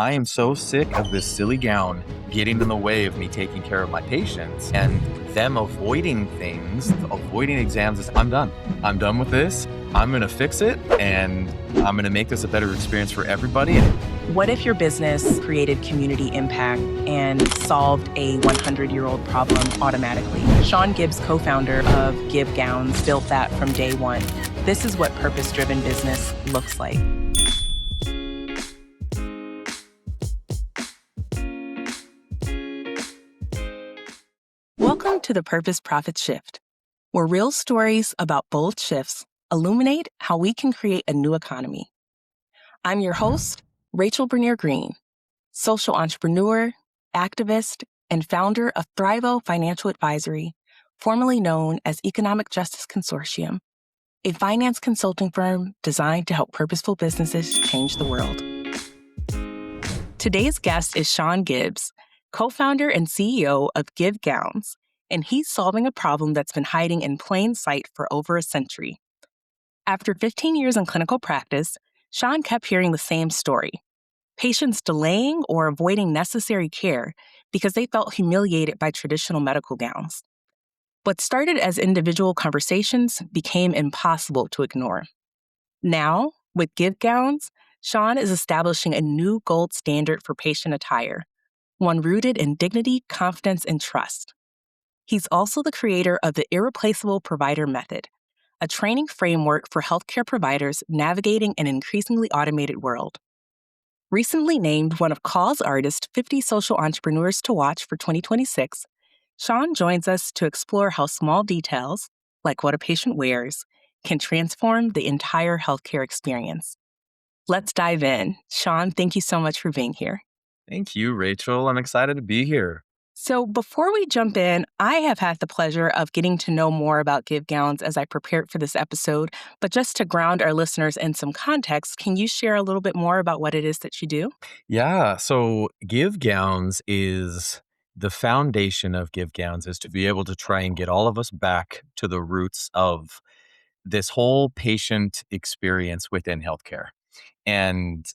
I am so sick of this silly gown getting in the way of me taking care of my patients and them avoiding things, avoiding exams. I'm done. I'm done with this. I'm going to fix it and I'm going to make this a better experience for everybody. What if your business created community impact and solved a 100-year-old problem automatically? Shawn Gibbs, co-founder of GIV Gowns, built that from day one. This is what purpose-driven business looks like. Welcome to the Purpose Profit Shift, where real stories about bold shifts illuminate how we can create a new economy. I'm your host, Rachel Bernier-Green, social entrepreneur, activist, and founder of Thrivo Financial Advisory, formerly known as Economic Justice Consortium, a finance consulting firm designed to help purposeful businesses change the world. Today's guest is Shawn Gibbs, co-founder and CEO of GIV Gowns, and he's solving a problem that's been hiding in plain sight for over a century. After 15 years in clinical practice, Shawn kept hearing the same story: patients delaying or avoiding necessary care because they felt humiliated by traditional medical gowns. What started as individual conversations became impossible to ignore. Now, with GIV Gowns, Shawn is establishing a new gold standard for patient attire, one rooted in dignity, confidence, and trust. He's also the creator of the Irreplaceable Provider Method, a training framework for healthcare providers navigating an increasingly automated world. Recently named one of Call's Artist's 50 social entrepreneurs to watch for 2026, Shawn joins us to explore how small details, like what a patient wears, can transform the entire healthcare experience. Let's dive in. Shawn, thank you so much for being here. Thank you, Rachel. I'm excited to be here. So before we jump in, I have had the pleasure of getting to know more about GIV Gowns as I prepared for this episode. But just to ground our listeners in some context, can you share a little bit more about what it is that you do? Yeah, so GIV Gowns is the foundation of GIV Gowns is to be able to try and get all of us back to the roots of this whole patient experience within healthcare. And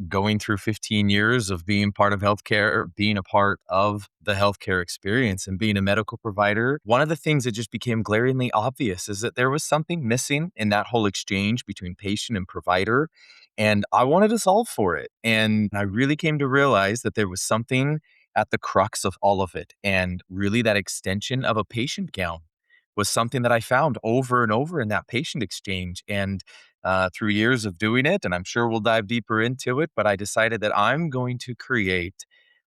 going through 15 years of being part of healthcare, being a part of the healthcare experience and being a medical provider, one of the things that just became glaringly obvious is that there was something missing in that whole exchange between patient and provider. And I wanted to solve for it. And I really came to realize that there was something at the crux of all of it. And really that extension of a patient gown was something that I found over and over in that patient exchange. And through years of doing it, and I'm sure we'll dive deeper into it, but I decided that I'm going to create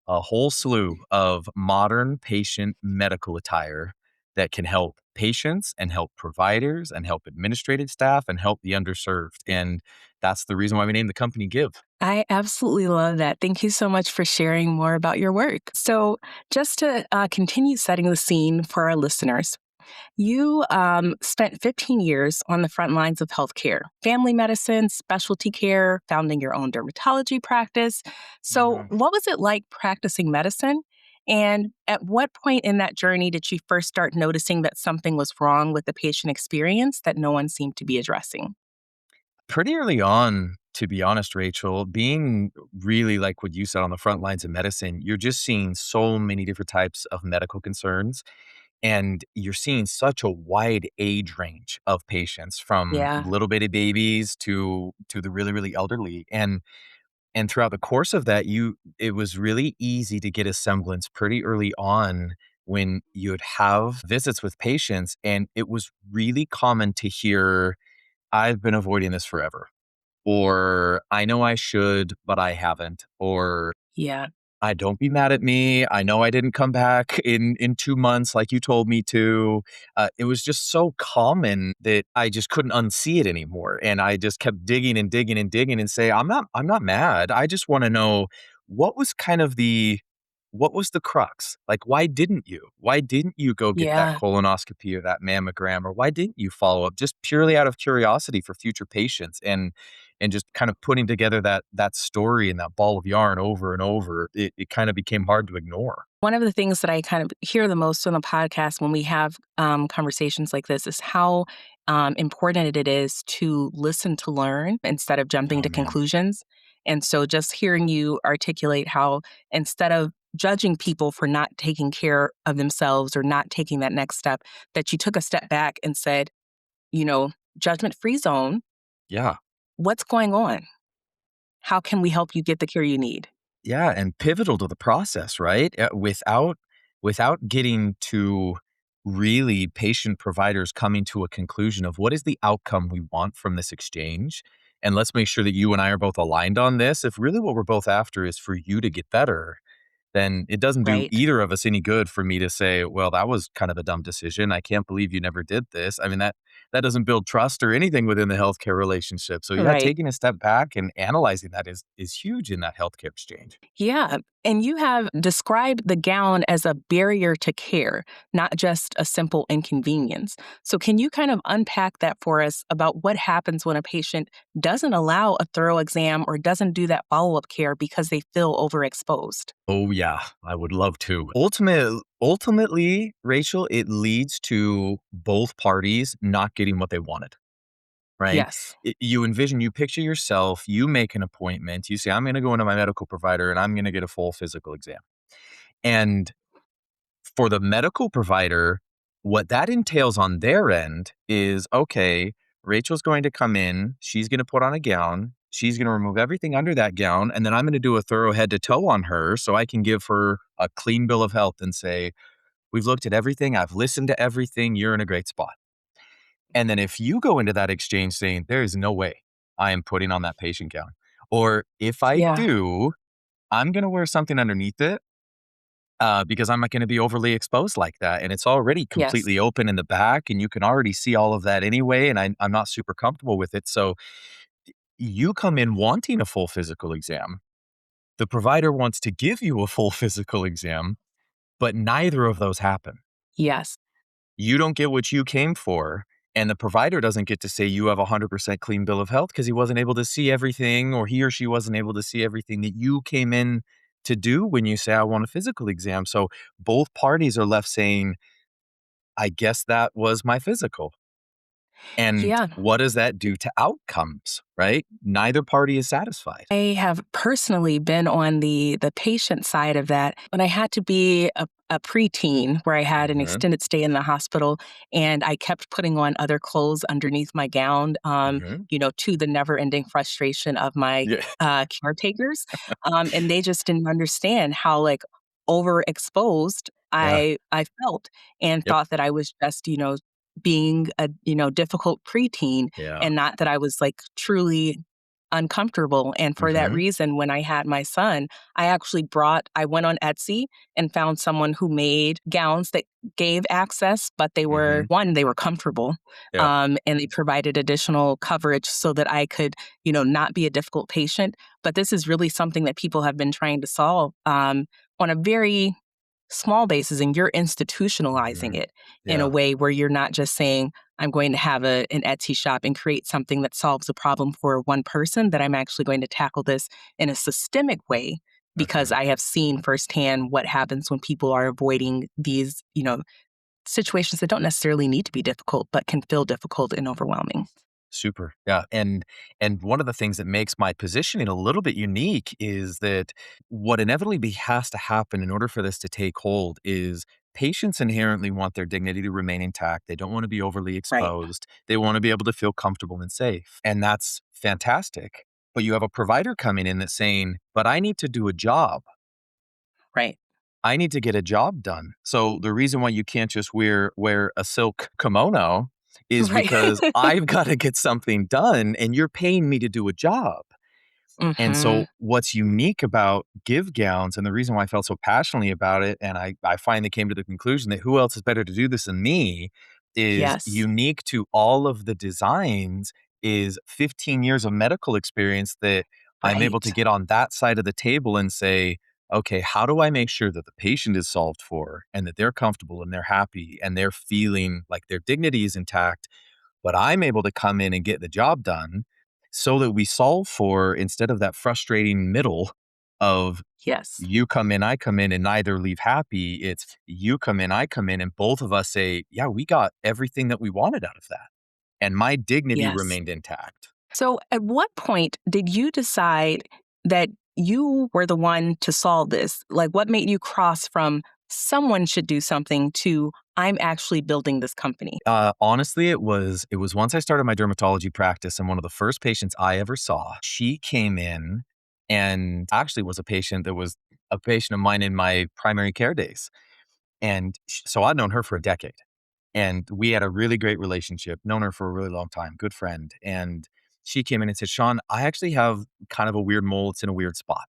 a whole slew of modern patient medical attire that can help patients and help providers and help administrative staff and help the underserved. And that's the reason why we named the company GIV. I absolutely love that. Thank you so much for sharing more about your work. So just to continue setting the scene for our listeners, you spent 15 years on the front lines of healthcare, family medicine, specialty care, founding your own dermatology practice. So what was it like practicing medicine? And at what point in that journey did you first start noticing that something was wrong with the patient experience that no one seemed to be addressing? Pretty early on, to be honest, Rachel, being really like what you said on the front lines of medicine, you're just seeing so many different types of medical concerns. And you're seeing such a wide age range of patients from Yeah. little bitty babies to the really, really elderly. And throughout the course of that, it was really easy to get a semblance pretty early on when you'd have visits with patients. And it was really common to hear, I've been avoiding this forever, or I know I should, but I haven't, or Yeah. don't be mad at me. I know I didn't come back in 2 months like you told me to. It was just so common that I just couldn't unsee it anymore. And I just kept digging and digging and digging and say, I'm not mad. I just want to know what was what was the crux? Like, why didn't you? Why didn't you go get that Yeah. colonoscopy or that mammogram? Or why didn't you follow up just purely out of curiosity for future patients? And just kind of putting together that story and that ball of yarn over and over, it kind of became hard to ignore. One of the things that I kind of hear the most on the podcast when we have conversations like this is how important it is to listen to learn instead of jumping Oh, to man. conclusions. And so just hearing you articulate how instead of judging people for not taking care of themselves or not taking that next step, that you took a step back and said, you know, judgment free zone, Yeah. what's going on? How can we help you get the care you need? Yeah, and pivotal to the process, right? Without getting to really patient providers coming to a conclusion of what is the outcome we want from this exchange, and let's make sure that you and I are both aligned on this. If really what we're both after is for you to get better, then it doesn't do Right. either of us any good for me to say, "Well, that was kind of a dumb decision. I can't believe you never did this." I mean, that doesn't build trust or anything within the healthcare relationship. So yeah, Right. taking a step back and analyzing that is huge in that healthcare exchange. Yeah. And you have described the gown as a barrier to care, not just a simple inconvenience. So, can you kind of unpack that for us about what happens when a patient doesn't allow a thorough exam or doesn't do that follow up care because they feel overexposed? Oh yeah, I would love to. Ultimately, Rachel, it leads to both parties not getting what they wanted, right? Yes. You picture yourself, you make an appointment, you say, I'm going to go into my medical provider and I'm going to get a full physical exam. And for the medical provider, what that entails on their end is, okay, Rachel's going to come in, she's going to put on a gown, she's going to remove everything under that gown, and then I'm going to do a thorough head to toe on her so I can give her a clean bill of health and say, we've looked at everything, I've listened to everything, you're in a great spot. And then if you go into that exchange saying, there is no way I am putting on that patient gown, or if I Yeah. do, I'm going to wear something underneath it because I'm not going to be overly exposed like that. And it's already Yes. completely open in the back, and you can already see all of that anyway. And I'm not super comfortable with it. So you come in wanting a full physical exam. The provider wants to give you a full physical exam, but neither of those happen. Yes. You don't get what you came for. And the provider doesn't get to say you have a 100% clean bill of health because he wasn't able to see everything, or he or she wasn't able to see everything that you came in to do when you say, I want a physical exam. So both parties are left saying, I guess that was my physical. And Yeah. what does that do to outcomes, right? Neither party is satisfied. I have personally been on the patient side of that when I had to be a preteen where I had an Hmm. extended stay in the hospital and I kept putting on other clothes underneath my gown, Hmm. to the never ending frustration of my Yeah. caretakers. And they just didn't understand how like overexposed Yeah. I felt and Yep. thought that I was just, being a, difficult preteen Yeah. and not that I was like truly uncomfortable. And for that Hmm. reason, when I had my son, I went on Etsy and found someone who made gowns that gave access, but Hmm. they were comfortable. Yeah. And they provided additional coverage so that I could, not be a difficult patient. But this is really something that people have been trying to solve on a very small basis, and you're institutionalizing Hmm. it in a Yeah. way where you're not just saying, I'm going to have an Etsy shop and create something that solves a problem for one person, that I'm actually going to tackle this in a systemic way because Hmm. I have seen firsthand what happens when people are avoiding these, situations that don't necessarily need to be difficult, but can feel difficult and overwhelming. Super. Yeah. And one of the things that makes my positioning a little bit unique is that what inevitably has to happen in order for this to take hold is patients inherently want their dignity to remain intact. They don't want to be overly Right, exposed. They want to be able to feel comfortable and safe. And that's fantastic. But you have a provider coming in that's saying, but I need to do a job. right, I need to get a job done. So the reason why you can't just wear a silk kimono is right. because I've got to get something done and you're paying me to do a job. And Hmm. so what's unique about Give Gowns, and the reason why I felt so passionately about it, and I finally came to the conclusion that who else is better to do this than me, is Yes, unique to all of the designs is 15 years of medical experience that I'm able to right. get on that side of the table and say, okay, how do I make sure that the patient is solved for and that they're comfortable and they're happy and they're feeling like their dignity is intact, but I'm able to come in and get the job done so that we solve for, instead of that frustrating middle of Yes, you come in, I come in, and neither leave happy. It's you come in, I come in, and both of us say, yeah, we got everything that we wanted out of that. And my dignity yes. remained intact. So, at what point did you decide that you were the one to solve this? Like, what made you cross from someone should do something to I'm actually building this company? Honestly, it was once I started my dermatology practice, and one of the first patients I ever saw, she came in and actually was a patient that was a patient of mine in my primary care days. And so I'd known her for a decade, and we had a really great relationship, known her for a really long time, good friend. And she came in and said, "Shawn, I actually have kind of a weird mole. It's in a weird spot."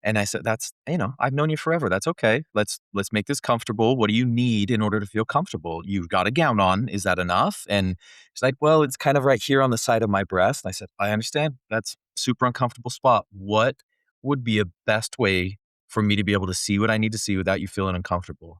And I said, "That's, I've known you forever. That's okay. Let's make this comfortable. What do you need in order to feel comfortable? You've got a gown on. Is that enough?" And she's like, "Well, it's kind of right here on the side of my breast." And I said, "I understand. That's super uncomfortable spot. What would be a best way for me to be able to see what I need to see without you feeling uncomfortable?"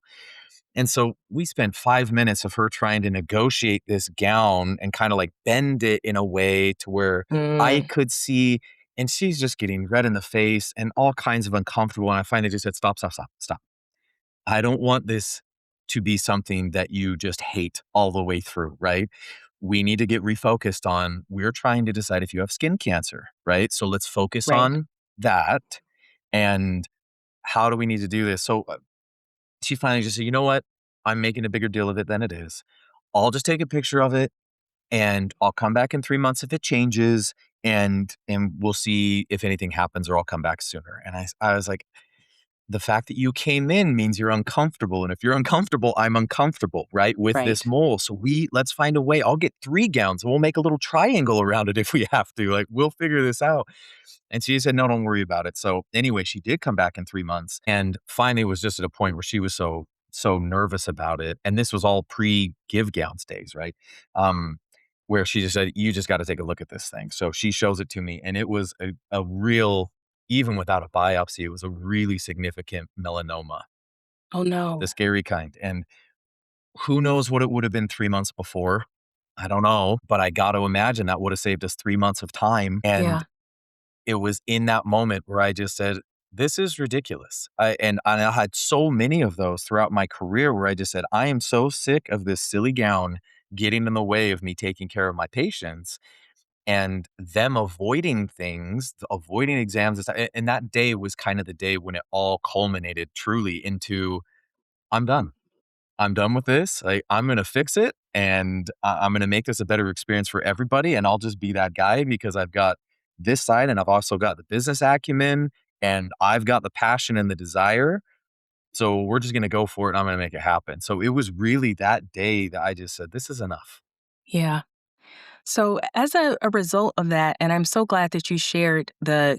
And so we spent 5 minutes of her trying to negotiate this gown and kind of like bend it in a way to where I Mm, could see. And she's just getting red in the face and all kinds of uncomfortable. And I finally just said, "Stop, stop, stop, stop. I don't want this to be something that you just hate all the way through, right? We need to get refocused on, we're trying to decide if you have skin cancer, right? So let's focus right. on that. And how do we need to do this?" So she finally just said, "You know what? I'm making a bigger deal of it than it is. I'll just take a picture of it and I'll come back in 3 months if it changes, and we'll see if anything happens, or I'll come back sooner." And I was like, "The fact that you came in means you're uncomfortable. And if you're uncomfortable, I'm uncomfortable, right? With this Right. mole. So let's find a way. I'll get 3 gowns. We'll make a little triangle around it if we have to. Like, we'll figure this out." And she said, "No, don't worry about it." So anyway, she did come back in 3 months, and finally was just at a point where she was so nervous about it. And this was all pre Give Gowns days, right? Um, where she just said, "You just got to take a look at this thing." So she shows it to me, and it was a real, even without a biopsy, it was a really significant melanoma, Oh, the no. scary kind. And who knows what it would have been 3 months before? I don't know, but I got to imagine that would have saved us 3 months of time. And Yeah. it was in that moment where I just said, "This is ridiculous." And I had so many of those throughout my career where I just said, "I am so sick of this silly gown getting in the way of me taking care of my patients and them avoiding things, avoiding exams." And that day was kind of the day when it all culminated truly into, "I'm done. I'm done with this. Like, I'm gonna fix it, and I'm gonna make this a better experience for everybody, and I'll just be that guy because I've got this side, and I've also got the business acumen, and I've got the passion and the desire. So we're just gonna go for it, and I'm gonna make it happen." So it was really that day that I just said, "This is enough." Yeah. So, as a result of that, and I'm so glad that you shared the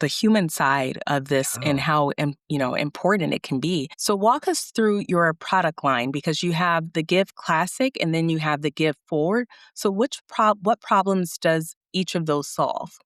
human side of this and Yeah. how, important it can be. So, walk us through your product line because you have the Give Classic and then you have the Give Forward. So, what problems does each of those solve?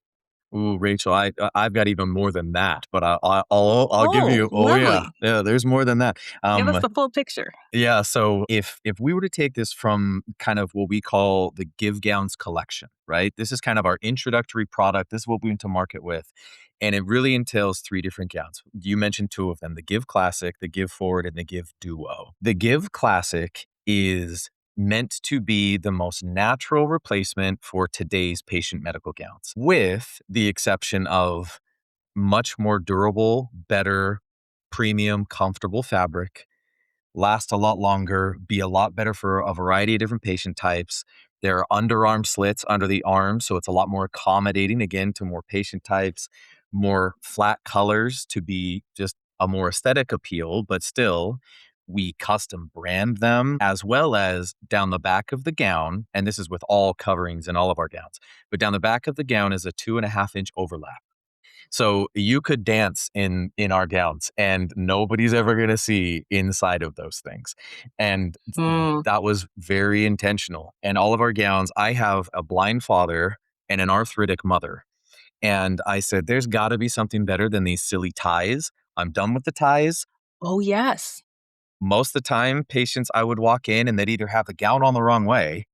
Ooh, Rachel, I've got even more than that, but I'll give Oh, you. Oh yeah, lovely. yeah. There's more than that. Give us the full picture. Yeah, so if we were to take this from kind of what we call the Give Gowns collection, right? This is kind of our introductory product. This is what we went to market with. And it really entails 3 different gowns. You mentioned 2 of them, the Give Classic, the Give Forward, and the Give Duo. The Give Classic is meant to be the most natural replacement for today's patient medical gowns, with the exception of much more durable, better, premium, comfortable fabric, last a lot longer, be a lot better for a variety of different patient types. There are underarm slits under the arms, so it's a lot more accommodating, again, to more patient types, more flat colors to be just a more aesthetic appeal, but still, we custom brand them, as well as down the back of the gown. And this is with all coverings in all of our gowns, but down the back of the gown is a 2.5 inch overlap. So you could dance in our gowns, and nobody's ever going to see inside of those things. And Mm. that was very intentional. And all of our gowns, I have a blind father and an arthritic mother. And I said, there's got to be something better than these silly ties. I'm done with the ties. Oh, yes. Most of the time, patients, I would walk in and they'd either have the gown on the wrong way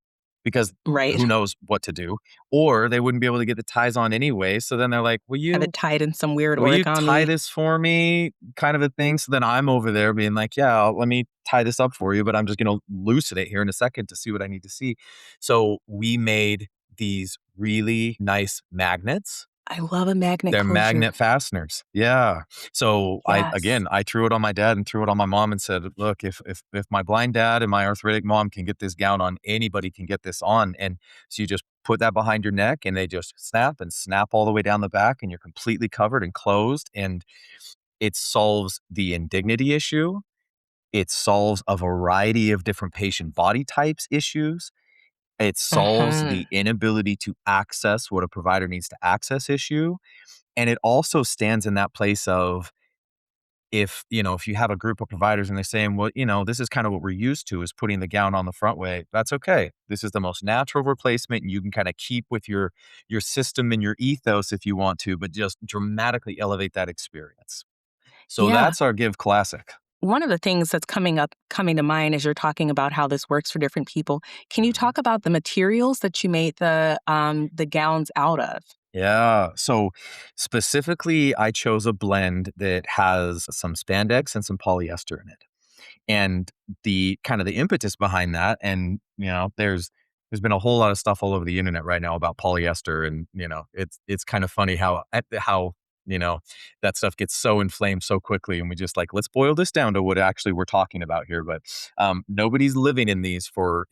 because Right. who knows what to do, or they wouldn't be able to get the ties on anyway. So then they're like, Have it tied in some weird will you tie origami. this for me, kind of a thing? So then I'm over there being like, yeah, let me tie this up for you, but I'm just going to loosen it here in a second to see what I need to see. So we made these really nice magnets. I love a magnet They're closure. magnet fasteners. Yeah. So Yes. I threw it on my dad and threw it on my mom and said, "Look, if my blind dad and my arthritic mom can get this gown on, anybody can get this on." And so you just put that behind your neck and they just snap and snap all the way down the back and you're completely covered and closed. And it solves the indignity issue. It solves a variety of different patient body types issues. It solves Mhm. the inability to access what a provider needs to access issue. And it also stands in that place of, if, if you have a group of providers and they're saying, well, this is kind of what we're used to, is putting the gown on the front way. That's okay. This is the most natural replacement. And you can kind of keep with your system and your ethos if you want to, but just dramatically elevate that experience. So Yeah. that's our Give Classic. One of the things that's coming to mind as you're talking about how this works for different people, can you Mhm. talk about the materials that you made the gowns out of? Yeah. So specifically, I chose a blend that has some spandex and some polyester in it. And the kind of the impetus behind that, and there's been a whole lot of stuff all over the internet right now about polyester, and it's kind of funny how you know that stuff gets so inflamed so quickly, and we just like, let's boil this down to what actually we're talking about here. But nobody's living in these for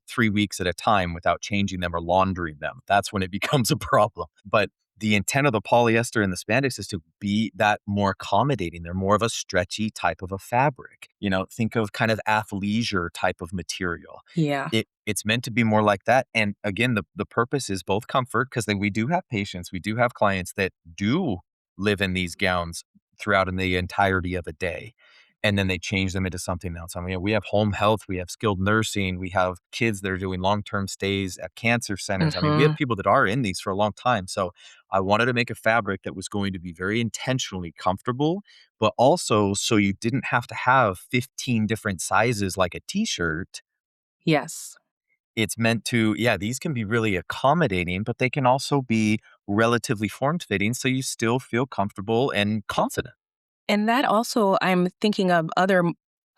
3 weeks at a time without changing them or laundering them. That's when it becomes a problem. But the intent of the polyester and the spandex is to be that more accommodating. They're more of a stretchy type of a fabric. Think of kind of athleisure type of material. Yeah. It's meant to be more like that. And again, the purpose is both comfort, because then we do have patients, we do have clients that do live in these gowns throughout in the entirety of a day. And then they change them into something else. I mean, we have home health, we have skilled nursing, we have kids that are doing long-term stays at cancer centers. I mean, we have Mhm. people that are in these for a long time. So I wanted to make a fabric that was going to be very intentionally comfortable, but also so you didn't have to have 15 different sizes like a t-shirt. Yes. It's meant to, yeah, these can be really accommodating, but they can also be relatively form fitting so you still feel comfortable and confident. And that also, I'm thinking of other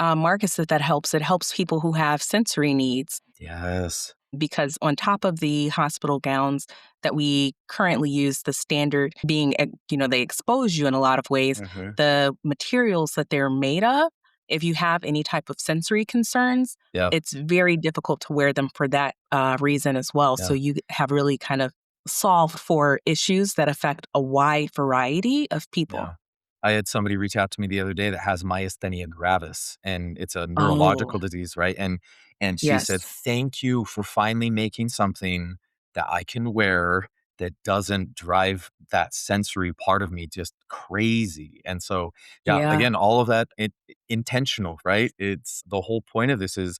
markets that helps. It helps people who have sensory needs Yes. because on top of the hospital gowns that we currently use, the standard being, they expose you in a lot of ways. Hmm. The materials that they're made of, if you have any type of sensory concerns, Yeah. it's very difficult to wear them for that reason as well. So Yeah. you have really kind of solved for issues that affect a wide variety of people. Yeah. I had somebody reach out to me the other day that has myasthenia gravis, and it's a Oh, neurological disease, right? And she said, yes. "Thank you for finally making something that I can wear that doesn't drive that sensory part of me just crazy." And so, yeah, Yeah. again, all of that intentional, right? It's the whole point of this is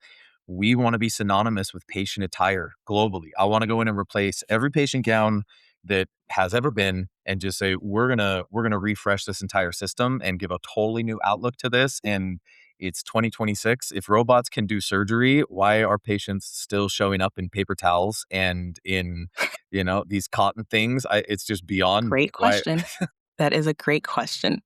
we want to be synonymous with patient attire globally. I want to go in and replace every patient gown that has ever been and just say, we're gonna refresh this entire system and give a totally new outlook to this. And it's 2026. If robots can do surgery, why are patients still showing up in paper towels and in these cotton things? It's just beyond Great why. question. That is a great question.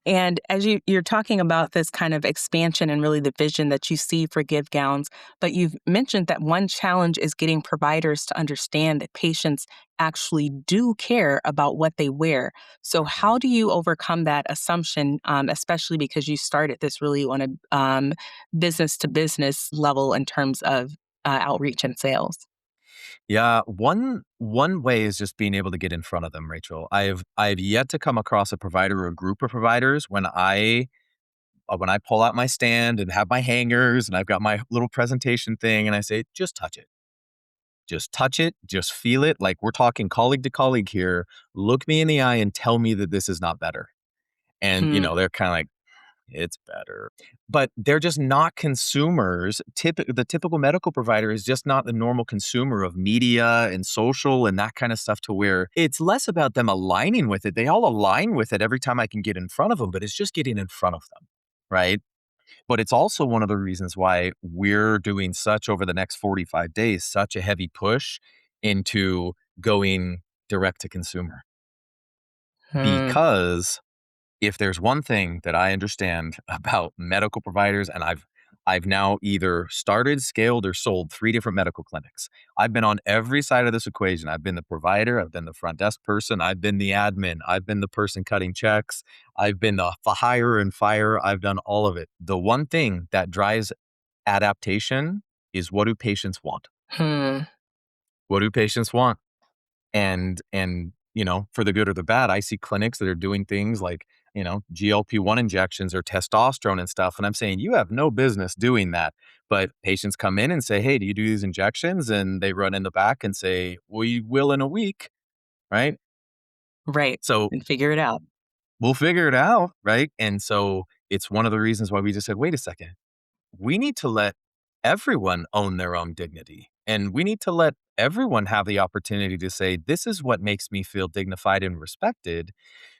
And as you're talking about this kind of expansion and really the vision that you see for Give Gowns, but you've mentioned that one challenge is getting providers to understand that patients actually do care about what they wear. So Mhm. how do you overcome that assumption, especially because you started this really on a business to business level in terms of outreach and sales? Yeah, one way is just being able to get in front of them, Rachel. I've yet to come across a provider or a group of providers when I pull out my stand and have my hangers and I've got my little presentation thing and I say, just touch it. Just touch it, just feel it. Like, we're talking colleague to colleague here. Look me in the eye and tell me that this is not better. And, Hmm. they're kind of like, it's better. But they're just not consumers. The typical medical provider is just not the normal consumer of media and social and that kind of stuff, to where it's less about them aligning with it. They all align with it every time I can get in front of them, but it's just getting in front of them. Right. But it's also one of the reasons why we're doing such, over the next 45 days, such a heavy push into going direct to consumer. Hmm. Because if there's one thing that I understand about medical providers, and I've now either started, scaled, or sold 3 different medical clinics. I've been on every side of this equation. I've been the provider, I've been the front desk person, I've been the admin, I've been the person cutting checks, I've been the hire and fire, I've done all of it. The one thing that drives adaptation is, what do patients want? Hmm. What do patients want? And for the good or the bad, I see clinics that are doing things like, GLP-1 injections or testosterone and stuff, and I'm saying, "You have no business doing that." But patients come in and say, "Hey, do you do these injections?" And they run in the back and say, "We will in a week," right? Right. So, And figure it out. we'll figure it out, right? And so, it's one of the reasons why we just said, "Wait a second. We need to let everyone own their own dignity. And we need to let everyone have the opportunity to say, this is what makes me feel dignified and respected."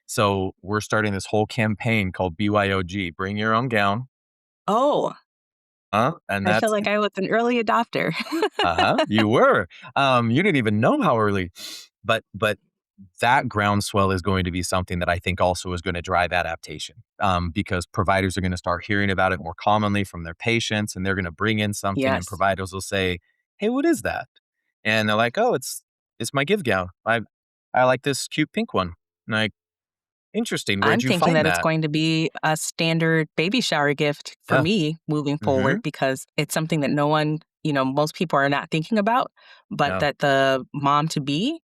So we're starting this whole campaign called BYOG, Bring Your Own Gown. Oh, And I feel that's, like I was an early adopter. you were. You didn't even know how early. But that groundswell is going to be something that I think also is going to drive adaptation, because providers are going to start hearing about it more commonly from their patients, and they're going to bring in something, and Yes. providers will say, "Hey, what is that?" And they're like, "Oh, it's my give gown. I like this cute pink one." I'm like, "Interesting. I'm Where'd you thinking find that it's that?" going to be a standard baby shower gift for Yeah. me moving Hmm. forward because it's something that no one, most people are not thinking about, but Yeah. that the mom to be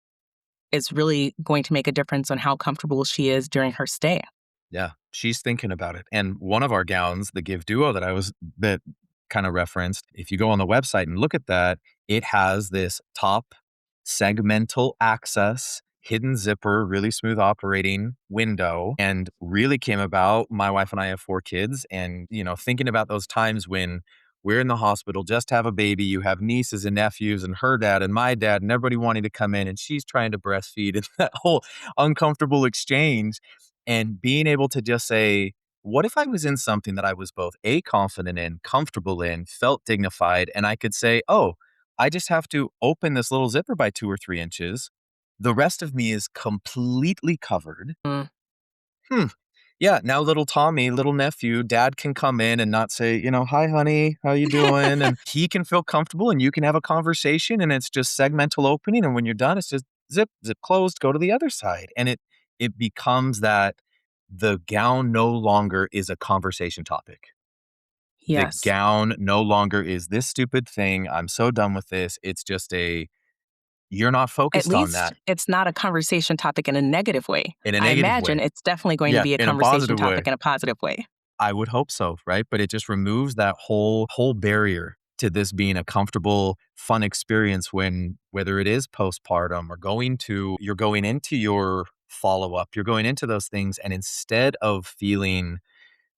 is really going to make a difference on how comfortable she is during her stay. Yeah, she's thinking about it. And one of our gowns, the Give Duo that kind of referenced, if you go on the website and look at that, it has this top segmental access, hidden zipper, really smooth operating window, and really came about. My wife and I have 4 kids, and thinking about those times when we're in the hospital, just have a baby, you have nieces and nephews and her dad and my dad and everybody wanting to come in, and she's trying to breastfeed, and that whole uncomfortable exchange, and being able to just say, what if I was in something that I was both confident in, comfortable in, felt dignified, and I could say, oh, I just have to open this little zipper by 2 or 3 inches. The rest of me is completely covered. Mm. Hmm. Yeah, now little Tommy, little nephew, dad can come in and not say, "Hi, honey, how you doing?" And he can feel comfortable, and you can have a conversation, and it's just segmental opening. And when you're done, it's just zip, zip closed, go to the other side. And it becomes that the gown no longer is a conversation topic. The Yes. gown no longer is this stupid thing. I'm so done with this. It's just you're not At focused on least that it's not a conversation topic in a negative way. in a I negative imagine way. it's definitely going to Yeah, be a in a conversation positive way. topic in a positive way. I would hope so, right? But it just removes that whole barrier to this being a comfortable, fun experience, when whether it is postpartum or you're going into your follow-up, you're going into those things, and instead of feeling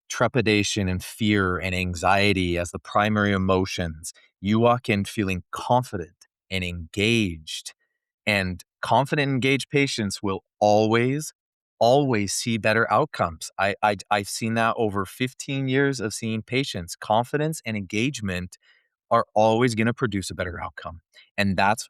trepidation and fear and anxiety as the primary emotions, you walk in feeling confident and engaged, and confident, engaged patients will always see better outcomes. I've seen that over 15 years of seeing patients. Confidence and engagement are always going to produce a better outcome. And that's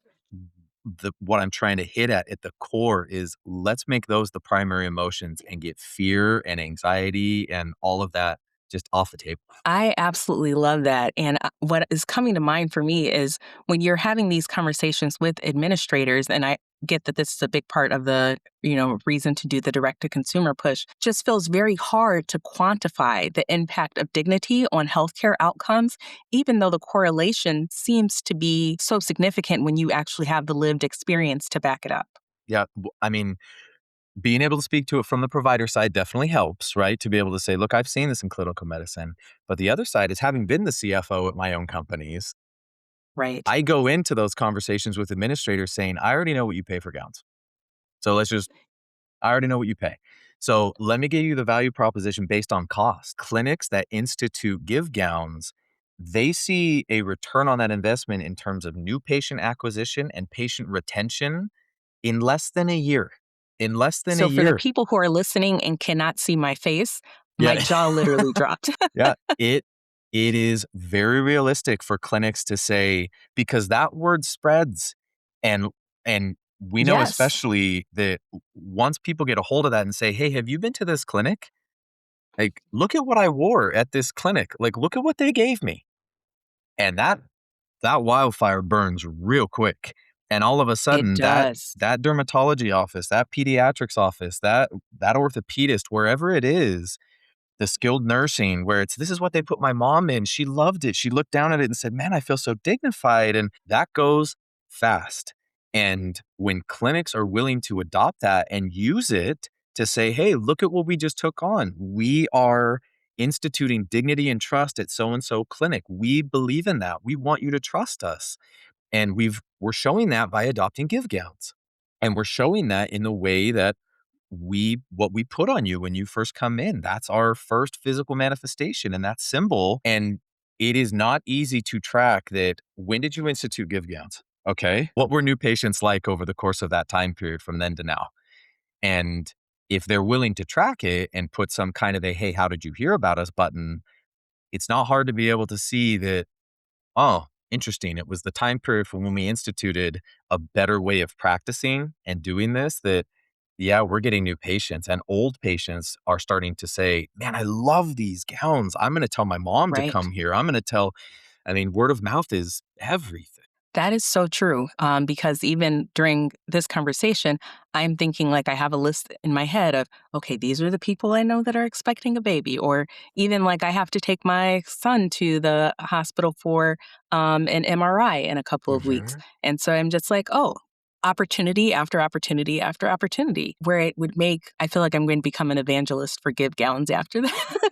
what I'm trying to hit at the core is, let's make those the primary emotions and get fear and anxiety and all of that just off the table. I absolutely love that. And what is coming to mind for me is when you're having these conversations with administrators, and I get that this is a big part of the, reason to do the direct to consumer push, just feels very hard to quantify the impact of dignity on healthcare outcomes, even though the correlation seems to be so significant when you actually have the lived experience to back it up. Yeah. I mean, being able to speak to it from the provider side definitely helps, right? To be able to say, look, I've seen this in clinical medicine. But the other side is, having been the CFO at my own companies, Right. I go into those conversations with administrators saying, I already know what you pay for gowns. So I already know what you pay. So let me give you the value proposition based on cost. Clinics that institute Give Gowns, they see a return on that investment in terms of new patient acquisition and patient retention in less than a year. In less than a So for the year. people who are listening and cannot see my face, my Yeah. jaw literally dropped. Yeah, it is very realistic for clinics to say, because that word spreads, and we know Yes. especially that once people get a hold of that and say, "Hey, have you been to this clinic? Like, look at what I wore at this clinic. Like, look at what they gave me." And that wildfire burns real quick. And all of a It sudden does. that dermatology office, that pediatrics office, that orthopedist, wherever it is, the skilled nursing where it's this is what they put my mom in. She loved it. She looked down at it and said, "Man, I feel so dignified." And that goes fast. And when clinics are willing to adopt that and use it to say, "Hey, look at what we just took on. We are instituting dignity and trust at so and so clinic. We believe in that. We want you to trust us." And we're showing that by adopting give gowns. And we're showing that in the way that what we put on you when you first come in. That's our first physical manifestation and that symbol. And it is not easy to track that. When did you institute give gowns? Okay. What were new patients like over the course of that time period from then to now? And if they're willing to track it and put some kind of a, hey, how did you hear about us button, it's not hard to be able to see that, oh, interesting. It was the time period from when we instituted a better way of practicing and doing this that, yeah, we're getting new patients and old patients are starting to say, man, I love these gowns. I'm going to tell my mom to Right. come here. I'm going to tell, I mean, word of mouth is everything. That is so true. Because even during this conversation, I'm thinking like I have a list in my head of, okay, these are the people I know that are expecting a baby. Or even like I have to take my son to the hospital for an MRI in a couple of weeks. Mhm. And so I'm just like, oh, opportunity after opportunity after opportunity where it would make, I feel like I'm going to become an evangelist for Give Gowns after that.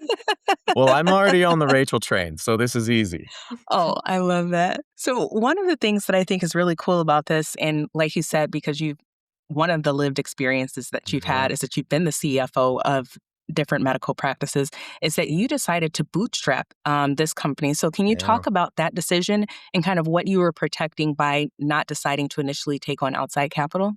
Well, I'm already on the Rachel train, so this is easy. Oh, I love that. So, one of the things that I think is really cool about this, and like you said, because you've one of the lived experiences that you've Mhm. had is that you've been the CFO of different medical practices, is that you decided to bootstrap this company. So, can you Yeah. talk about that decision and kind of what you were protecting by not deciding to initially take on outside capital?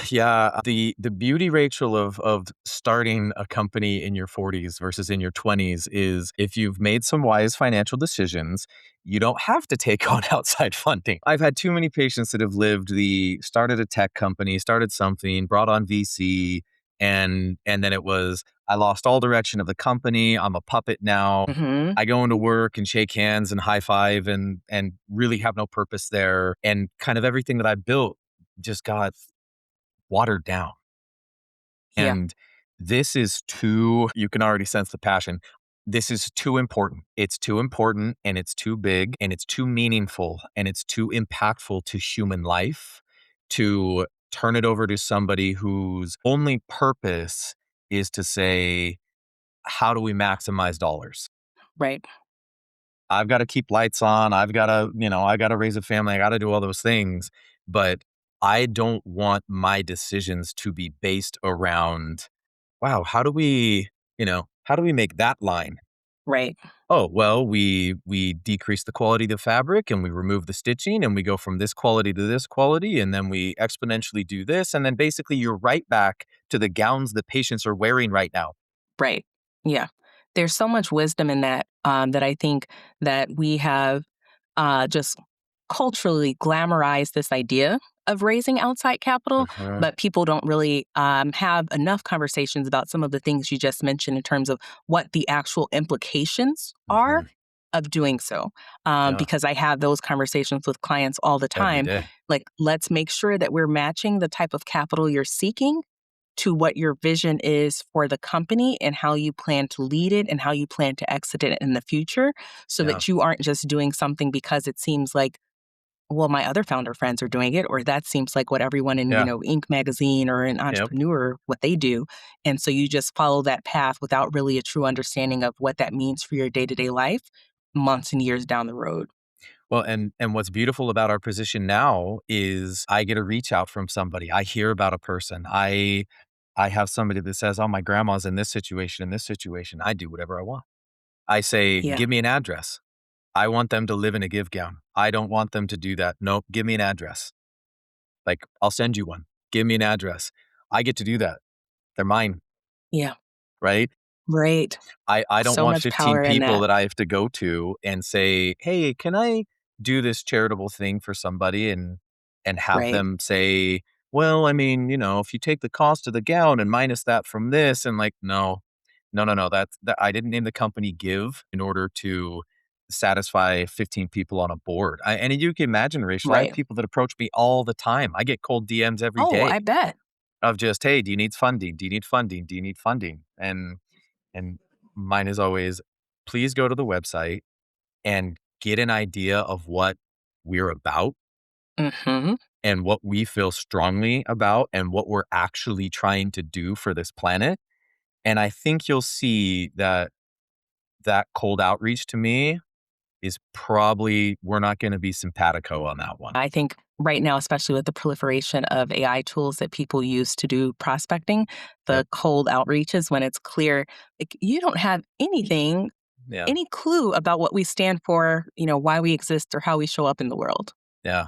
Yeah, the beauty, Rachel, of starting a company in your 40s versus in your 20s is if you've made some wise financial decisions, you don't have to take on outside funding. I've had too many patients that have started a tech company, started something, brought on VC, and then it was, I lost all direction of the company. I'm a puppet now. Hmm. I go into work and shake hands and high five and really have no purpose there. And kind of everything that I built just got watered down. Yeah, And this is too, you can already sense the passion. This is too important. It's too important and it's too big and it's too meaningful and it's too impactful to human life to turn it over to somebody whose only purpose is to say, how do we maximize dollars? right, I've got to keep lights on. I've got to, I got to raise a family. I got to do all those things. But I don't want my decisions to be based around, wow, how do we make that line? right, Oh, well, we decrease the quality of the fabric and we remove the stitching and we go from this quality to this quality and then we exponentially do this and then basically you're right back to the gowns that patients are wearing right now. right. Yeah. There's so much wisdom in that that I think that we have just culturally glamorized this idea of raising outside capital, Mhm, but people don't really have enough conversations about some of the things you just mentioned in terms of what the actual implications are mhm. of doing so. Yeah, Because I have those conversations with clients all the every time. day. Like, let's make sure that we're matching the type of capital you're seeking to what your vision is for the company and how you plan to lead it and how you plan to exit it in the future so Yeah, that you aren't just doing something because it seems like, well, my other founder friends are doing it, or that seems like what everyone in, yeah, Inc. magazine or an yep. entrepreneur, what they do. And so you just follow that path without really a true understanding of what that means for your day-to-day life months and years down the road. Well, and what's beautiful about our position now is I get a reach out from somebody. I hear about a person. I have somebody that says, "Oh, my grandma's in this situation, in this situation." I do whatever I want. I say, Yeah. "Give me an address. I want them to live in a give gown. I don't want them to do that. Nope, give me an address. Like, I'll send you one. Give me an address." I get to do that. They're mine, Yeah. right? Right. I don't So want much 15 power in people that. that I have to go to and say, "Hey, can I do this charitable thing for somebody?" And have Right. them say, "Well, I mean, if you take the cost of the gown and minus that from this," and like, no, no, no, no, that I didn't name the company Give in order to satisfy 15 people on a board. And you can imagine, Rachel, I have Right. people that approach me all the time. I get cold DMs every Oh, I day bet. of just, hey, do you need funding? Do you need funding? Do you need funding? And mine is always, please go to the website and get an idea of what we're about Hmm. and what we feel strongly about and what we're actually trying to do for this planet. And I think you'll see that that cold outreach to me is probably, we're not going to be simpatico on that one. I think right now, especially with the proliferation of AI tools that people use to do prospecting, Yep. the cold outreach is when it's clear, like, you don't have anything, Yeah. any clue about what we stand for, why we exist or how we show up in the world. Yeah.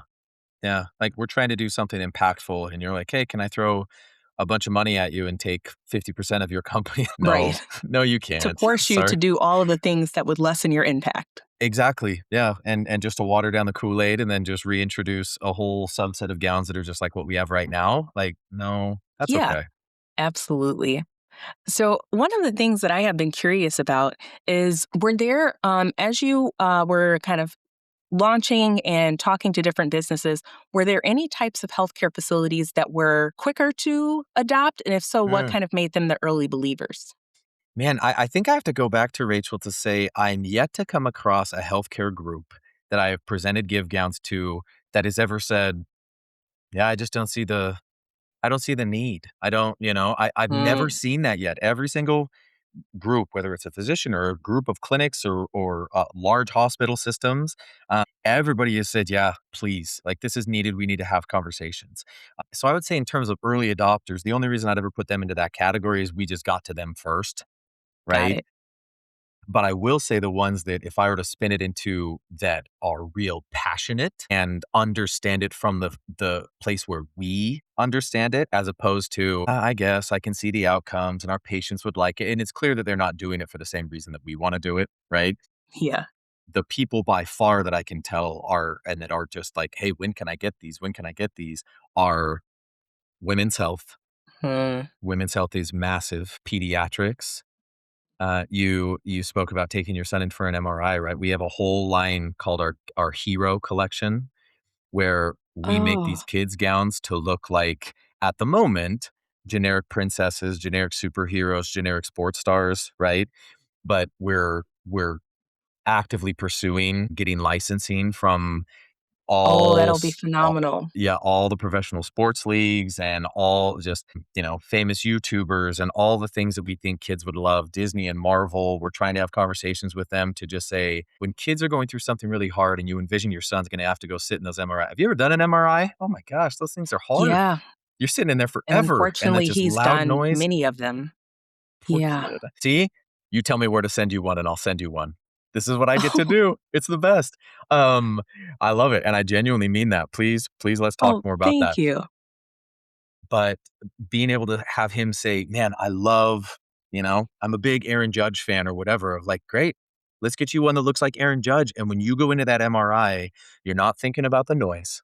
Yeah. Like we're trying to do something impactful and you're like, hey, can I throw a bunch of money at you and take 50% of your company? No, Right. no, you To can't. force you Sorry. to do all of the things that would lessen your impact. Exactly. Yeah. And just to water down the Kool-Aid and then just reintroduce a whole subset of gowns that are just like what we have right now. Like, no, that's Yeah, okay. absolutely. So, one of the things that I have been curious about is were there, as you were kind of launching and talking to different businesses, were there any types of healthcare facilities that were quicker to adopt? And if so, what Mm. kind of made them the early believers? Man, I think I have to go back to Rachel to say I'm yet to come across a healthcare group that I have presented give gowns to that has ever said, yeah, I don't see the need. I don't, I've never Mm, seen that yet. Every single group, whether it's a physician or a group of clinics or large hospital systems, everybody has said, yeah, please, like this is needed. We need to have conversations. So I would say in terms of early adopters, the only reason I'd ever put them into that category is we just got to them first, got right? it. But I will say the ones that if I were to spin it into that are real passionate and understand it from the place where we understand it, as opposed to, I guess I can see the outcomes and our patients would like it. And it's clear that they're not doing it for the same reason that we want to do it, right? Yeah. The people by far that I can tell are, and that are just like, hey, when can I get these? When can I get these? Are women's health. Mm. Women's health is massive. Pediatrics. You spoke about taking your son in for an MRI, right? We have a whole line called our hero collection where we make Oh, these kids gowns to look like at the moment generic princesses, generic superheroes, generic sports stars, right? But we're actively pursuing getting licensing from oh, all that'll be s all phenomenal. yeah, all the professional sports leagues and all just, famous YouTubers and all the things that we think kids would love, Disney and Marvel. We're trying to have conversations with them to just say, when kids are going through something really hard and you envision your son's gonna have to go sit in those MRI. Have you ever done an MRI? Oh my gosh, those things are hard. Yeah. You're sitting in there And forever and that's unfortunately, just he's loud done noise. many of them. Poor Yeah. kid. See? You tell me where to send you one and I'll send you one. This is what I get to Oh, do. It's the best. Um, I love it, and I genuinely mean that. Please let's talk oh, more about thank that. you. But being able to have him say, "Man, I love, I'm a big Aaron Judge fan," or whatever, of like, "Great. Let's get you one that looks like Aaron Judge." And when you go into that MRI, you're not thinking about the noise.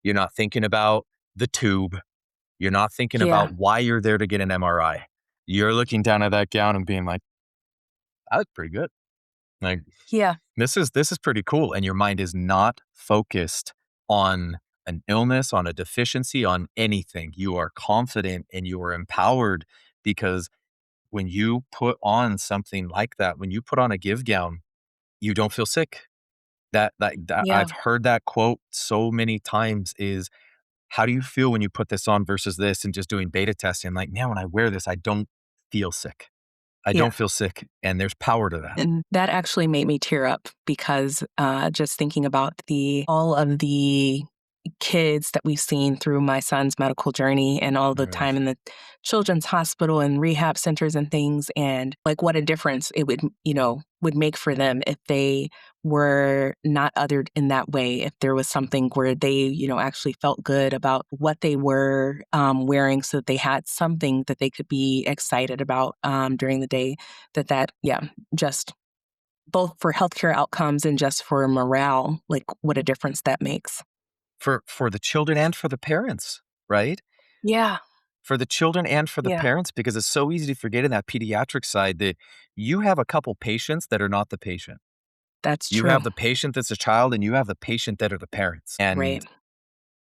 You're not thinking about the tube. You're not thinking Yeah. about why you're there to get an MRI. You're looking down at that gown and being like, "That looks pretty good." Like, Yeah. this is pretty cool, and your mind is not focused on an illness, on a deficiency, on anything. You are confident and you are empowered because when you put on something like that, when you put on a give gown, you don't feel sick. That Yeah. I've heard that quote so many times is, "How do you feel when you put this on versus this?" And just doing beta testing, I'm like, "Man, when I wear this, I don't feel sick. I Yeah. don't feel sick." And there's power to that. And that actually made me tear up because just thinking about the all of the kids that we've seen through my son's medical journey and all the Ugh. time in the children's hospital and rehab centers and things, and like what a difference it would would make for them if they were not othered in that way, if there was something where they actually felt good about what they were wearing, so that they had something that they could be excited about during the day. That yeah, just both for healthcare outcomes and just for morale, like what a difference that makes. For the children and for the parents, right? Yeah, For the children and for the yeah, parents, because it's so easy to forget in that pediatric side that you have a couple patients that are not the patient. That's You true. have the patient that's a child, and you have the patient that are the parents. Right. And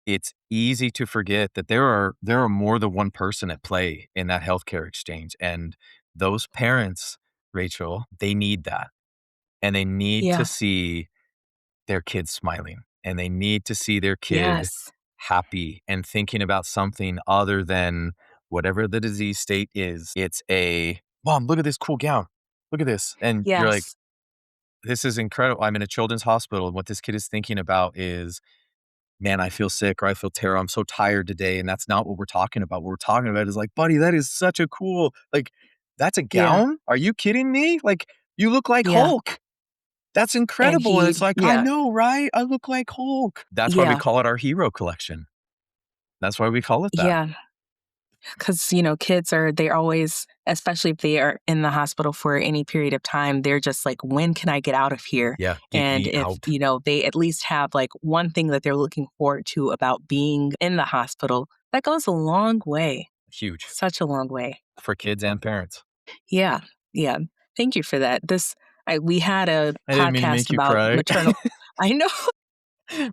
it's easy to forget that there are more than one person at play in that healthcare exchange. And those parents, Rachel, they need that. And they need to Yeah. see their kids smiling, and they need to see their kid Yes. happy and thinking about something other than whatever the disease state is. It's a, "Mom, look at this cool gown. Look at this." And you're like, Yes. "This is incredible. I'm in a children's hospital, and what this kid is thinking about is, 'Man, I feel sick,' or 'I feel terrible. I'm so tired today.'" And that's not what we're talking about. What we're talking about is like, "Buddy, that is such a cool, like, that's a Yeah. gown? Are you kidding me? Like, you look like Yeah. Hulk. That's And incredible." And he it's like, "I yeah. know, right? I look like Hulk." That's why we Yeah. call it our hero collection. That's why we call it that. Yeah. 'Cause, kids they're always, especially if they are in the hospital for any period of time, they're just like, "When can I get out of here?" Yeah, get And me if, out. they at least have, like, one thing that they're looking forward to about being in the hospital, that goes a long way. Huge Such a long way. for kids and parents. Yeah. Yeah. Thank you for that. We had a I didn't mean to podcast make you about cry. maternal I know.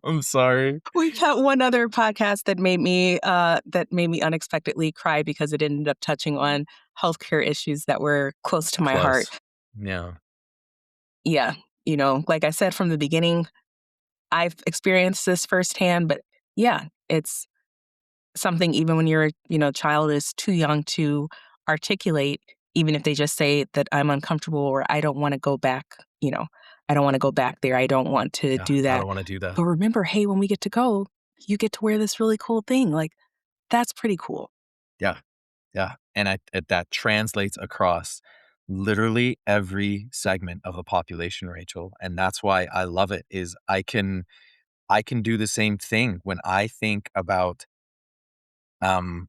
I'm sorry. We've got one other podcast that made me unexpectedly cry because it ended up touching on healthcare issues that were close to my heart. Close. Yeah. Yeah, like I said from the beginning, I've experienced this firsthand, but yeah, it's something even when your, child is too young to articulate, even if they just say that I'm uncomfortable or I don't want to go back, I don't want to go back there. I don't want to Yeah, do I that. don't wanna do that. But remember, hey, when we get to go, you get to wear this really cool thing. Like, that's pretty cool. Yeah, yeah, and that translates across literally every segment of the population, Rachel, and that's why I love it, is I can do the same thing when I think about, um,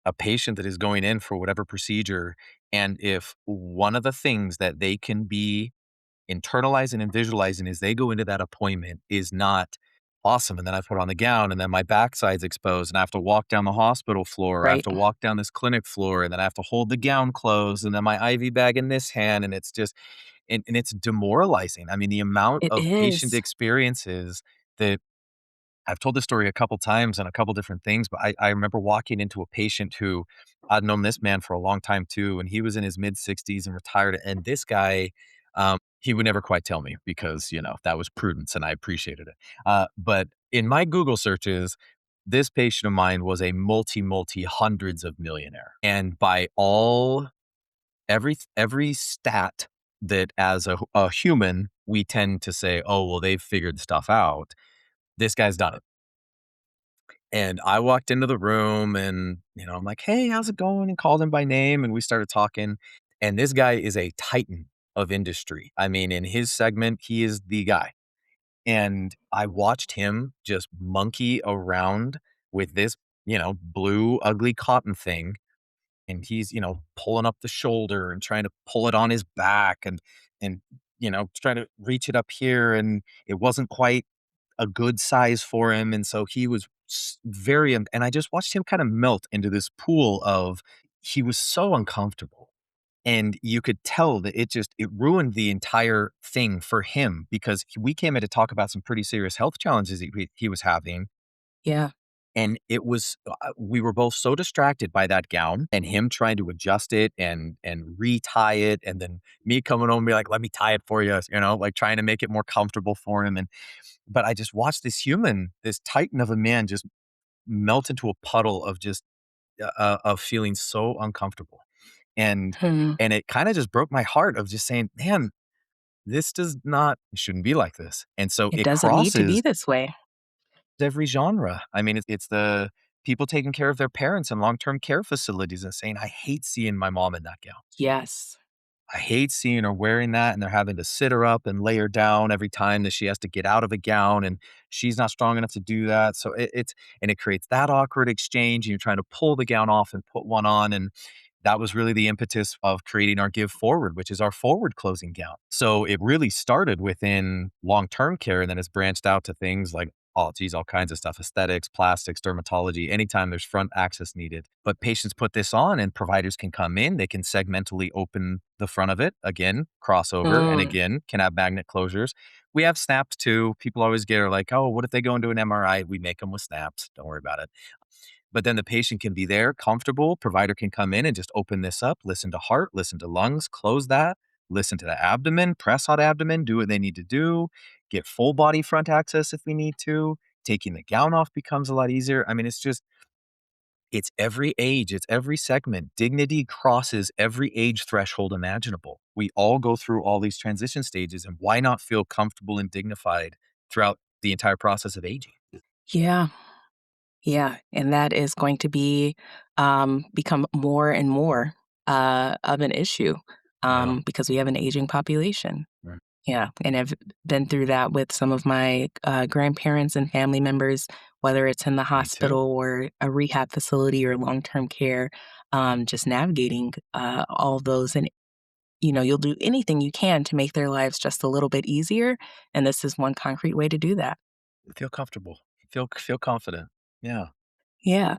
a patient that is going in for whatever procedure, and if one of the things that they can be internalizing and visualizing as they go into that appointment is not awesome. And then I put on the gown, and then my backside's exposed, and I have to walk down the hospital floor. I have Right. to walk down this clinic floor, and then I have to hold the gown closed, and then my IV bag in this hand. And it's just, and it's demoralizing. I mean, the amount It of patient is. experiences that I've told this story a couple times on a couple different things, but I remember walking into a patient who I'd known this man for a long time too, and he was in his mid 60s and retired. And this guy, he would never quite tell me because, that was prudence and I appreciated it. But in my Google searches, this patient of mine was a multi hundreds of millionaire. And by every stat that as a human, we tend to say, oh, well, they've figured stuff out. This guy's done it. And I walked into the room and, I'm like, "Hey, how's it going?" And called him by name and we started talking. And this guy is a titan of industry. I mean, in his segment, he is the guy. And I watched him just monkey around with this, blue, ugly cotton thing. And he's, pulling up the shoulder and trying to pull it on his back and, trying to reach it up here. And it wasn't quite a good size for him, and so he was very and I just watched him kind of melt into this pool of he was so uncomfortable, and you could tell that it ruined the entire thing for him because we came in to talk about some pretty serious health challenges he was having, Yeah. and it was we were both so distracted by that gown and him trying to adjust it and retie it, and then me coming home and be like, "Let me tie it for you," like trying to make it more comfortable for him. And but I just watched this human, this titan of a man just melt into a puddle of just, of feeling so uncomfortable. And Hmm. and it kinda just broke my heart of just saying, "Man, this does not it shouldn't be like this." And so It it doesn't need to be crosses this way. every genre. I mean, it's the people taking care of their parents in long-term care facilities and saying, "I hate seeing my mom in that gown. Yes. I hate seeing her wearing that," and they're having to sit her up and lay her down every time that she has to get out of a gown, and she's not strong enough to do that. So it creates that awkward exchange, and you're trying to pull the gown off and put one on, and that was really the impetus of creating our Give Forward, which is our forward closing gown. So it really started within long-term care and then it's branched out to things like, oh, geez, all kinds of stuff, aesthetics, plastics, dermatology, anytime there's front access needed. But patients put this on and providers can come in, they can segmentally open the front of it, again, crossover, and Mm. again, can have magnet closures. We have snaps too. People always get are like, oh, what if they go into an MRI? We make them with snaps. Don't worry about it. But then the patient can be there, comfortable. Provider can come in and just open this up, listen to heart, listen to lungs, close that, listen to the abdomen, press on abdomen, do what they need to do, get full body front access if we need to. Taking the gown off becomes a lot easier. I mean, it's every age, it's every segment. Dignity crosses every age threshold imaginable. We all go through all these transition stages, and why not feel comfortable and dignified throughout the entire process of aging? Yeah. Yeah, and that is going to be become more and more of an issue Yeah. because we have an aging population. Right. Yeah, and I've been through that with some of my grandparents and family members, whether it's in the Me too. hospital or a rehab facility or long term care, just navigating all of those. And, you'll do anything you can to make their lives just a little bit easier. And this is one concrete way to do that. Feel comfortable. Feel confident. Yeah. Yeah.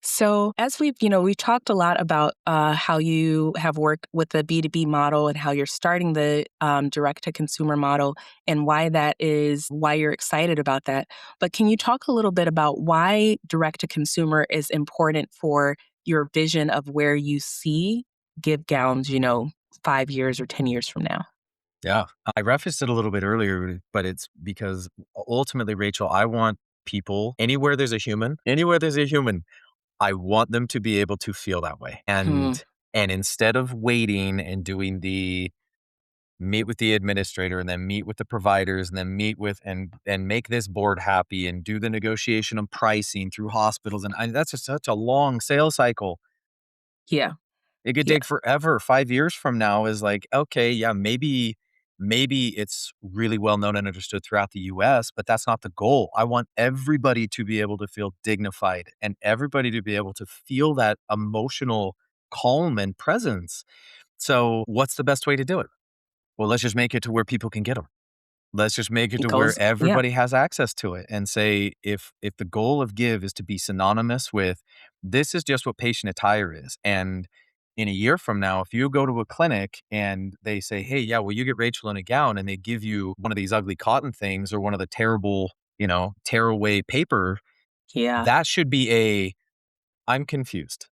So, as we talked a lot about how you have worked with the B2B model and how you're starting the direct to consumer model and why you're excited about that. But can you talk a little bit about why direct to consumer is important for your vision of where you see Give Gowns, 5 years or 10 years from now? Yeah. I referenced it a little bit earlier, but it's because ultimately, Rachel, I want people anywhere there's a human, I want them to be able to feel that way. Hmm. And instead of waiting and doing the meet with the administrator and then meet with the providers and then meet with and make this board happy and do the negotiation of pricing through hospitals that's just such a long sales cycle. Yeah. It could Yeah. take forever. 5 years from now is like, okay, yeah, maybe it's really well known and understood throughout the US, but that's not the goal. I want everybody to be able to feel dignified and everybody to be able to feel that emotional calm and presence. So, what's the best way to do it? Well, let's just make it to where people can get them. Let's just make it It to where goes, yeah. everybody has access to it and say if the goal of Give is to be synonymous with this is just what patient attire is. And in a year from now, if you go to a clinic and they say, "Hey, yeah, well, you get Rachel in a gown," and they give you one of these ugly cotton things or one of the terrible, tear away paper, Yeah. that should be I'm confused.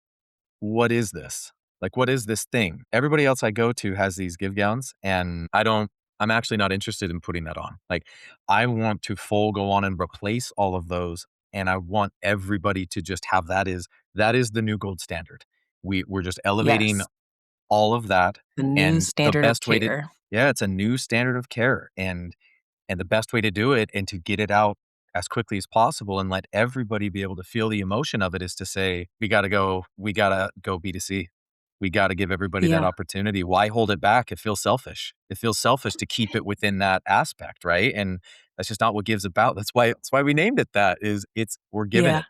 What is this? Like, what is this thing? Everybody else I go to has these give gowns, and I'm actually not interested in putting that on. Like, I want to full go on and replace all of those. And I want everybody to just have that is the new gold standard. We're just elevating Yes. all of that. The new And the standard of best way to, care. yeah, it's a new standard of care. And the best way to do it and to get it out as quickly as possible and let everybody be able to feel the emotion of it is to say, we gotta go B2C. We gotta give everybody that Yeah. opportunity. Why hold it back? It feels selfish. It feels selfish to keep it within that aspect, right? And that's just not what Give's about. That's why we named it that is we're giving Yeah. it.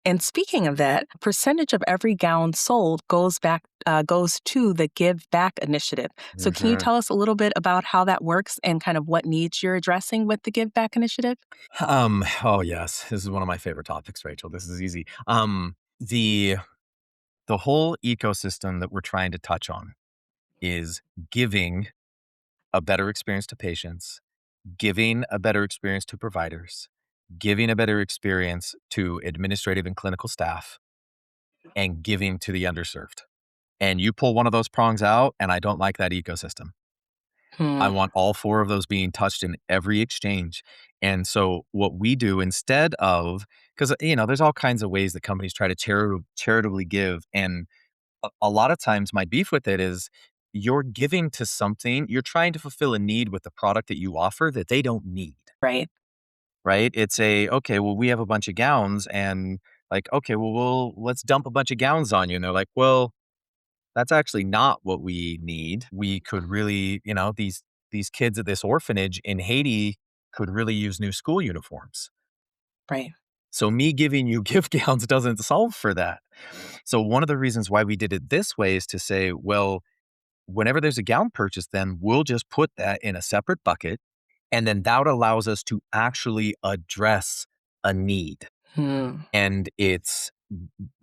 And speaking of that, percentage of every gown sold goes to the Give Back Initiative. So, That's can you right. tell us a little bit about how that works and kind of what needs you're addressing with the Give Back Initiative? Oh yes. This is one of my favorite topics, Rachel. This is easy. The the whole ecosystem that we're trying to touch on is giving a better experience to patients, giving a better experience to providers, giving a better experience to administrative and clinical staff, and giving to the underserved. And you pull one of those prongs out, and I don't like that ecosystem. I Hmm. want all four of those being touched in every exchange. And so, what we do instead of, because, there's all kinds of ways that companies try to charitably give. And a lot of times, my beef with it is you're giving to something, you're trying to fulfill a need with the product that you offer that they don't need. Right. Right? It's okay, well, we have a bunch of gowns and like, okay, well, let's dump a bunch of gowns on you. And they're like, well, that's actually not what we need. We could really, these kids at this orphanage in Haiti could really use new school uniforms. Right. So me giving you gift gowns doesn't solve for that. So one of the reasons why we did it this way is to say, well, whenever there's a gown purchase, then we'll just put that in a separate bucket. And then that allows us to actually address a need. Hmm. And it's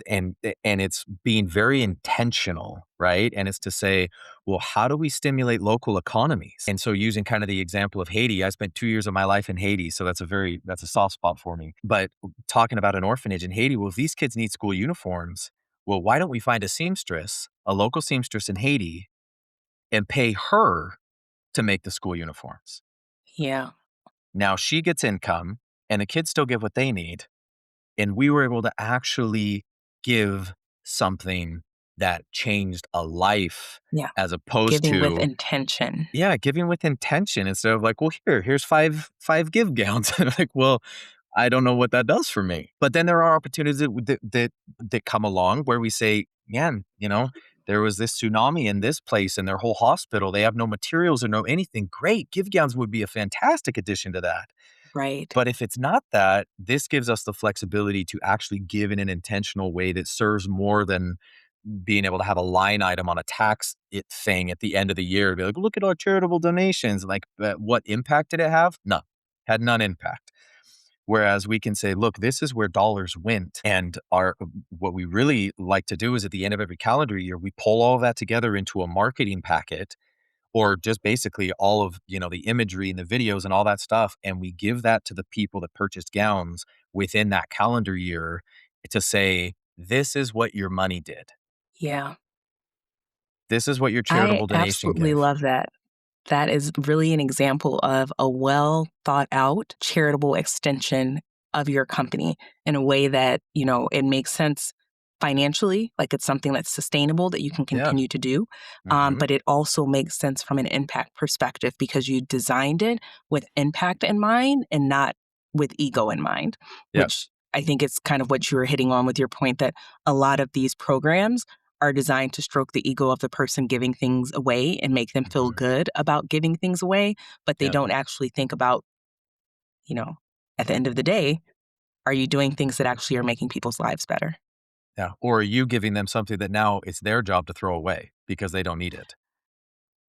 and it's being very intentional, right? And it's to say, well, how do we stimulate local economies? And so using kind of the example of Haiti, I spent 2 years of my life in Haiti, so that's a soft spot for me. But talking about an orphanage in Haiti, well, if these kids need school uniforms, well, why don't we find a local seamstress in Haiti, and pay her to make the school uniforms? Yeah. Now she gets income, and the kids still get what they need, and we were able to actually give something that changed a life, Yeah. as opposed Giving with to, intention. yeah, giving with intention instead of like, well, here's five give gowns. And like, well, I don't know what that does for me. But then there are opportunities that come along where we say, man, there was this tsunami in this place and their whole hospital, they have no materials or no anything. Great. Give gowns would be a fantastic addition to that. Right. But if it's not that, this gives us the flexibility to actually give in an intentional way that serves more than being able to have a line item on a thing at the end of the year. Be like, look at our charitable donations. Like, what impact did it have? None. Had none impact. Whereas we can say, look, this is where dollars went. And what we really like to do is at the end of every calendar year, we pull all of that together into a marketing packet, or just basically all of, the imagery and the videos and all that stuff. And we give that to the people that purchased gowns within that calendar year to say, this is what your money did. Yeah. This is what your I charitable donation absolutely gave. love that. That is really an example of a well thought out charitable extension of your company in a way that, it makes sense financially, like it's something that's sustainable that you can Yeah. continue to do. Hmm. But it also makes sense from an impact perspective because you designed it with impact in mind and not with ego in mind, Yeah. which I think is kind of what you were hitting on with your point that a lot of these programs are designed to stroke the ego of the person giving things away and make them feel Hmm. good about giving things away, but they Yeah. don't actually think about, you know, at the end of the day, are you doing things that actually are making people's lives better? Yeah. Or are you giving them something that now it's their job to throw away because they don't need it?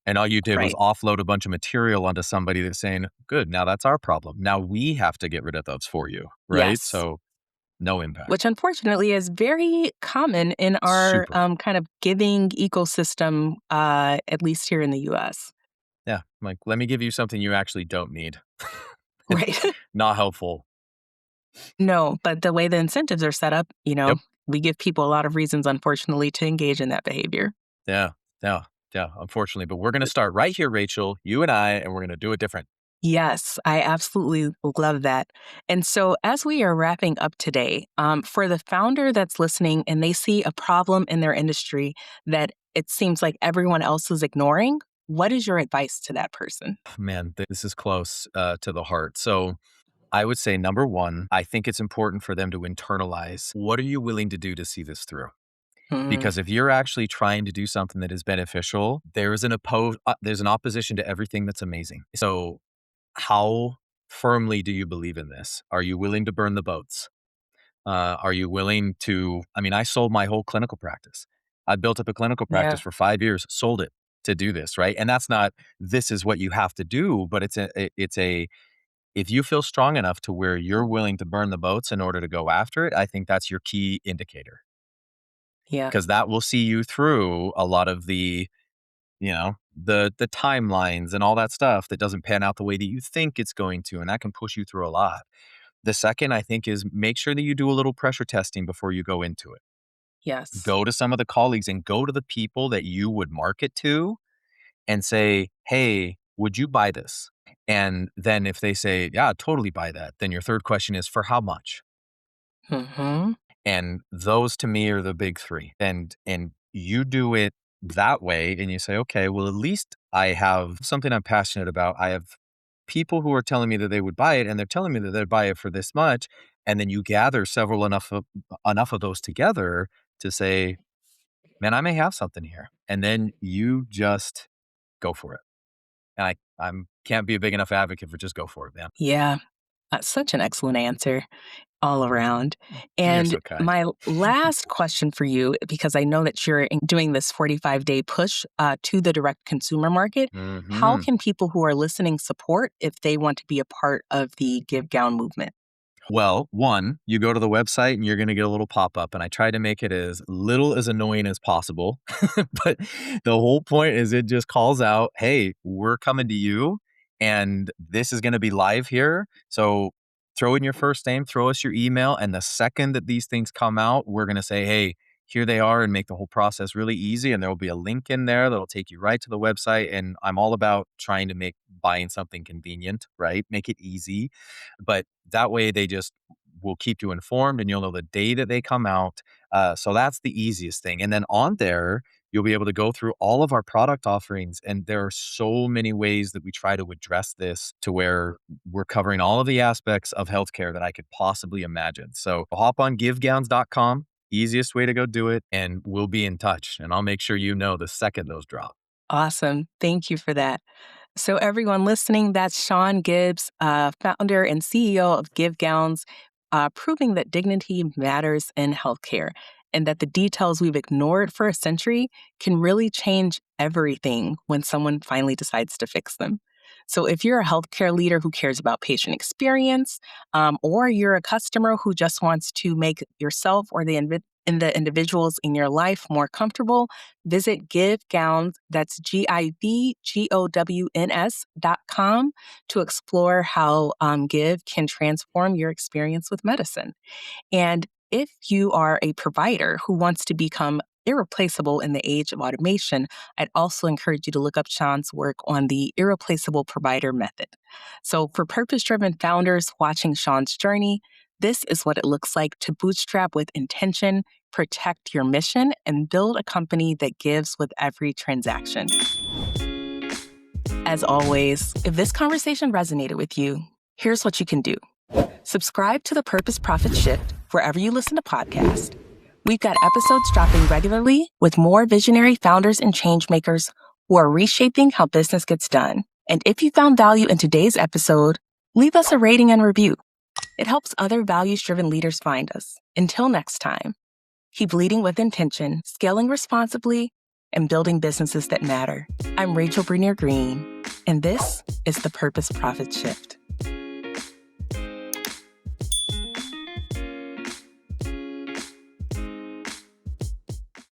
And all you did was Right. offload a bunch of material onto somebody that's saying, good, now that's our problem. Now we have to get rid of those for you. Right. Yes. So no Which impact. unfortunately is very common in our Super. kind of giving ecosystem, at least here in the US. Yeah. Like, let me give you something you actually don't need. Right. Not helpful. No, but the way the incentives are set up, Yep. we give people a lot of reasons, unfortunately, to engage in that behavior. Yeah. Yeah. Yeah. Unfortunately. But we're going to start right here, Rachel, you and I, and we're going to do it different. Yes, I absolutely love that. And so, as we are wrapping up today, for the founder that's listening and they see a problem in their industry that it seems like everyone else is ignoring, what is your advice to that person? Man, this is close to the heart. So I would say number one, I think it's important for them to internalize, what are you willing to do to see this through? Mm, Because if you're actually trying to do something that is beneficial, there's an opposition to everything that's amazing. So how firmly do you believe in this? Are you willing to burn the boats? Are you willing to? I mean, I sold my whole clinical practice. I built up a clinical yeah, practice for 5 years, sold it to do this, right? And that's not, this is what you have to do, but if you feel strong enough to where you're willing to burn the boats in order to go after it, I think that's your key indicator, yeah, because that will see you through a lot of the timelines and all that stuff that doesn't pan out the way that you think it's going to, and that can push you through a lot. The second, I think, is make sure that you do a little pressure testing before you go into it. yes, Go to some of the colleagues and go to the people that you would market to and say, "Hey, would you buy this?" And then if they say, "Yeah, I'd totally buy that," then your third question is, "For how much?" hmm, And those to me are the big 3. And you do it that way and you say, "Okay, well, at least I have something I'm passionate about. I have people who are telling me that they would buy it, and they're telling me that they'd buy it for this much." And then you gather several enough of those together to say, "Man, I may have something here." And then you just go for it. And I'm can't be a big enough advocate for just go for it, man. yeah. That's such an excellent answer all around. You're And so kind. my last question for you, because I know that you're doing this 45-day push to the direct consumer market, how Mhm. can people who are listening support if they want to be a part of the Give Gown movement? Well, one, you go to the website and you're going to get a little pop-up, and I try to make it as little as annoying as possible. But the whole point is it just calls out, hey, we're coming to you and this is going to be live here. So throw in your first name, throw us your email. And the second that these things come out, we're going to say, hey, here they are, and make the whole process really easy. And there will be a link in there that'll take you right to the website. And I'm all about trying to make buying something convenient, right? Make it easy. But that way they just will keep you informed and you'll know the day that they come out. So that's the easiest thing. And then on there, you'll be able to go through all of our product offerings. And there are so many ways that we try to address this to where we're covering all of the aspects of healthcare that I could possibly imagine. So hop on givegowns.com, easiest way to go do it. And we'll be in touch. And I'll make sure you know the second those drop. Awesome. Thank you for that. So everyone listening, that's Shawn Gibbs, founder and CEO of GIV Gowns, proving that dignity matters in healthcare and that the details we've ignored for a century can really change everything when someone finally decides to fix them. So if you're a healthcare leader who cares about patient experience, or you're a customer who just wants to make yourself or the individuals in your life more comfortable, visit GIV Gowns, that's GIVGOWNS.com, to explore how GIV can transform your experience with medicine. And if you are a provider who wants to become irreplaceable in the age of automation, I'd also encourage you to look up Shawn's work on the irreplaceable provider method. So for purpose-driven founders watching Shawn's journey, this is what it looks like to bootstrap with intention, protect your mission, and build a company that gives with every transaction. As always, if this conversation resonated with you, here's what you can do. Subscribe to the Purpose Profit Shift wherever you listen to podcasts. We've got episodes dropping regularly with more visionary founders and changemakers who are reshaping how business gets done. And if you found value in today's episode, leave us a rating and review. It helps other values-driven leaders find us. Until next time, keep leading with intention, scaling responsibly, and building businesses that matter. I'm Rachel Brunier Green, and this is the Purpose Profit Shift.